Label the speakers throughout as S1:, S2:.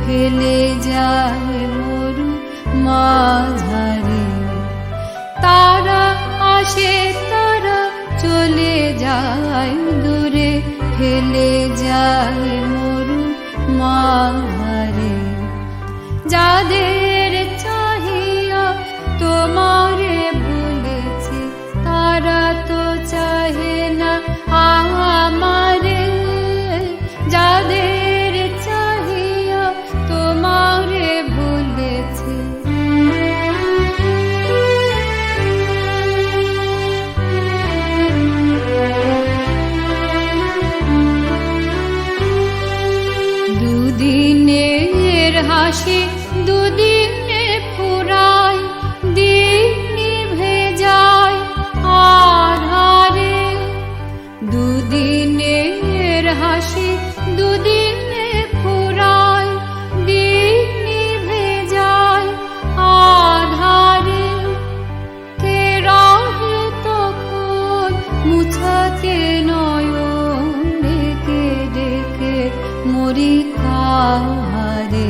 S1: ফেলে যায় মরু মাঝারে। তারা আসে তারা চলে যায় দূরে, ফেলে যায় মরু মাঝারে। যাদের চাহিয়া তোমারে বলেছি, তারা তো চাহে না আমারে। যাদের চাহিয়া তোমারে বলেছি, দুদিনের হাসি দুদিনে ফুরায়, দিন নিভে যায় আধারে। দুদিনের হাসি দুদিনে ফুরায়, দিন নিভে যায় আধারে। কে রহে তখন মুছাতে নয়ন, ডেকে ডেকে মরি কাহারে।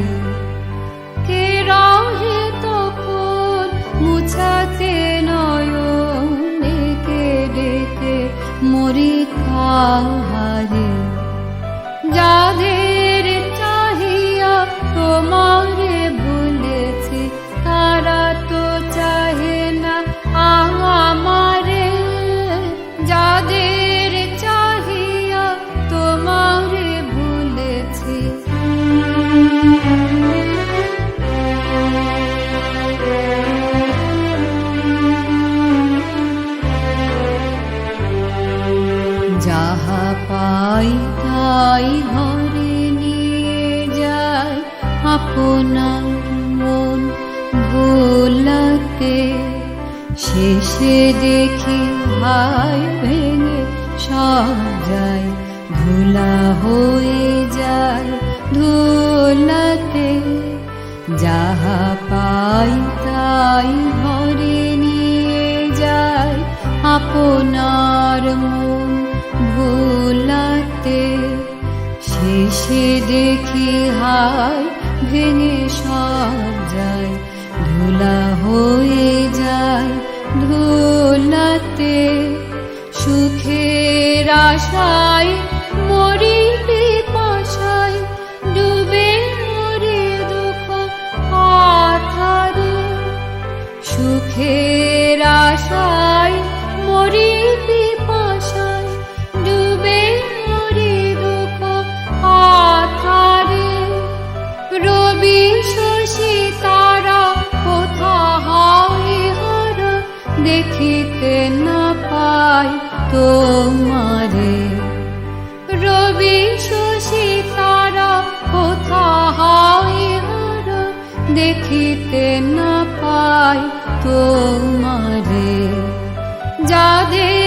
S1: কে রহে তখন মুছাতে নয়ন, ডেকে ডেকে মরি কাহারে। যাদের চাহিয়া তোমারে বলেছি, তারা তো চাহে না আমারে। যাদের চাহিয়া তোমারে বলেছি, যাহা পাই তাই ঘরে নিয়ে যায় আপনার মন ভোলাতে। শেষে দেখি হায় ভেঙে সব যায়, ধুলা হয়ে যায় ধুলাতে। যাহা পাই তাই ঘরে নিয়ে যায় আপনার মন ভোলাতে। শেষে দেখি হায় ভেঙে সব যায়, ধুলা হয়ে যায় ধুলাতে। সুখের আশায় মরি পিপাসায়, ডুবে মরি দুঃখ আধারে। সুখের আশায় মরি পিপাসায়, ডুবে মরি দুঃখ আধারে। রবি শশী তারা কোথা হয় হারা, দেখিতে না পাই তোমারে। রবি শশী তারা কোথা হয় হারা, দেখিতে না পাই তোমারে। যাদের